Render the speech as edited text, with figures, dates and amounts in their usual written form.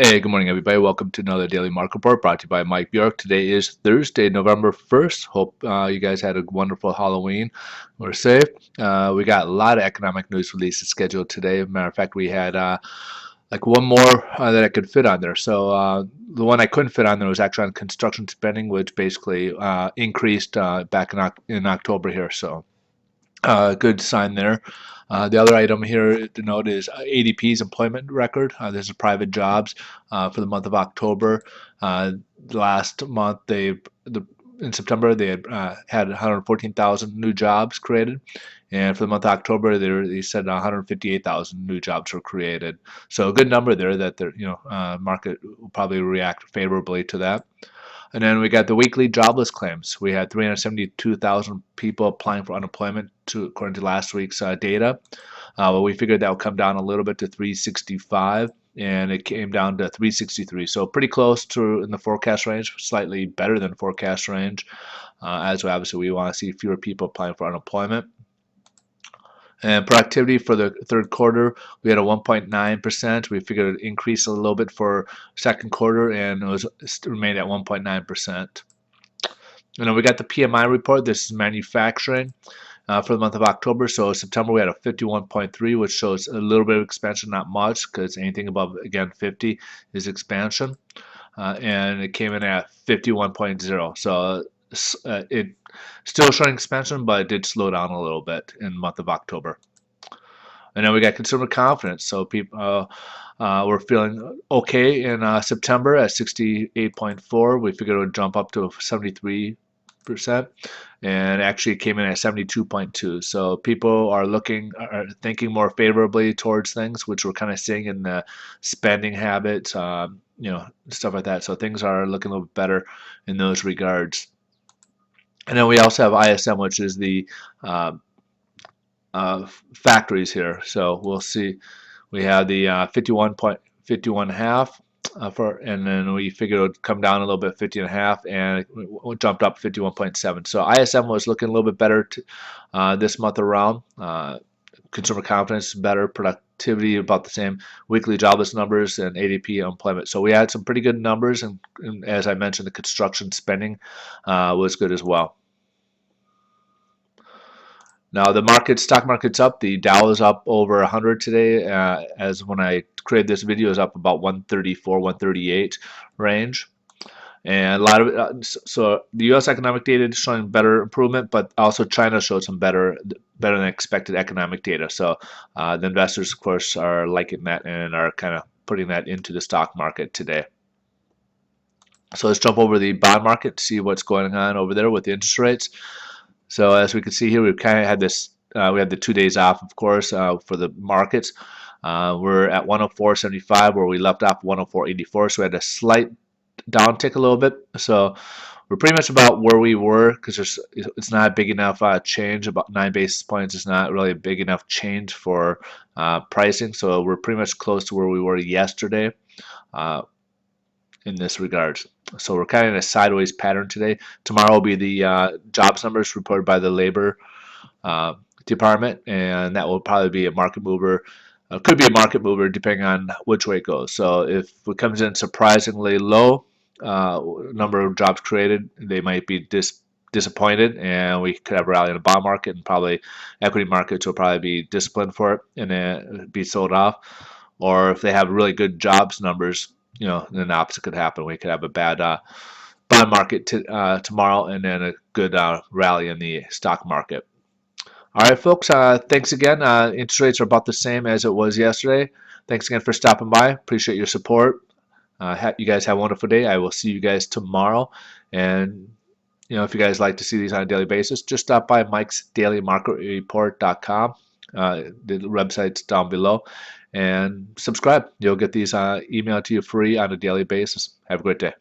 Hey, good morning, everybody. Welcome to another Daily Market Report brought to you by Mike Bjork. Today is Thursday, November 1st. Hope you guys had a wonderful Halloween. We're safe. We got a lot of economic news releases scheduled today. Matter of fact, we had like one more that I could fit on there. So the one I couldn't fit on there was actually on construction spending, which basically increased back in October here. So good sign there. The other item here to note is ADP's employment record. There's a private jobs for the month of October. Last month, in September they had 114,000 new jobs created, and for the month of October they said 158,000 new jobs were created. So a good number there that the market will probably react favorably to that. And then we got the weekly jobless claims. We had 372,000 people applying for unemployment, according to last week's data. Well, we figured that would come down a little bit to 365, and it came down to 363. So pretty close to in the forecast range, slightly better than forecast range, as obviously we want to see fewer people applying for unemployment. And productivity for the third quarter, we had a 1.9%. We figured it would increase a little bit for second quarter, and it remained at 1.9%. And then we got the PMI report. This is manufacturing for the month of October. So September we had a 51.3, which shows a little bit of expansion, not much, because anything above, again, 50 is expansion. And it came in at 51.0. So it still showing expansion, but it did slow down a little bit in the month of October. And then we got consumer confidence. So people were feeling okay in September at 68.4. We figured it would jump up to 73%, and actually came in at 72.2. So people are thinking more favorably towards things, which we're kind of seeing in the spending habits, stuff like that. So things are looking a little bit better in those regards. And then we also have ISM, which is the factories here. So we'll see. We have the 51.51.5 and then we figured it would come down a little bit, 50.5, and it jumped up 51.7. So ISM was looking a little bit better this month around. Consumer confidence better, productivity about the same, weekly jobless numbers, and ADP employment. So we had some pretty good numbers, and as I mentioned, the construction spending was good as well. Now the stock market's up. The Dow is up over 100 today. As when I created this video, is up about 134, 138 range. And a lot of so the U.S. economic data is showing better improvement, but also China showed some better than expected economic data. So the investors, of course, are liking that and are kind of putting that into the stock market today. So let's jump over the bond market to see what's going on over there with the interest rates. So as we can see here, we've kind of had this. We had the 2 days off, of course, for the markets. We're at 104.75 where we left off 104.84. So we had a slight downtick a little bit. So we're pretty much about where we were because it's not a big enough change. About 9 basis points is not really a big enough change for pricing. So we're pretty much close to where we were yesterday in this regard. So we're kind of in a sideways pattern today. Tomorrow will be the jobs numbers reported by the Labor Department, and that will probably be a market mover. Could be a market mover depending on which way it goes. So if it comes in surprisingly low number of jobs created, they might be disappointed, and we could have a rally in the bond market, and probably equity markets will probably be disciplined for it and then be sold off. Or if they have really good jobs numbers, then the opposite could happen. We could have a bad bond market tomorrow, and then a good rally in the stock market. All right, folks. Thanks again. Interest rates are about the same as it was yesterday. Thanks again for stopping by. Appreciate your support. You guys have a wonderful day. I will see you guys tomorrow. And if you guys like to see these on a daily basis, just stop by mikesdailymarketreport.com. The website's down below, and subscribe. You'll get these emailed to you free on a daily basis. Have a great day.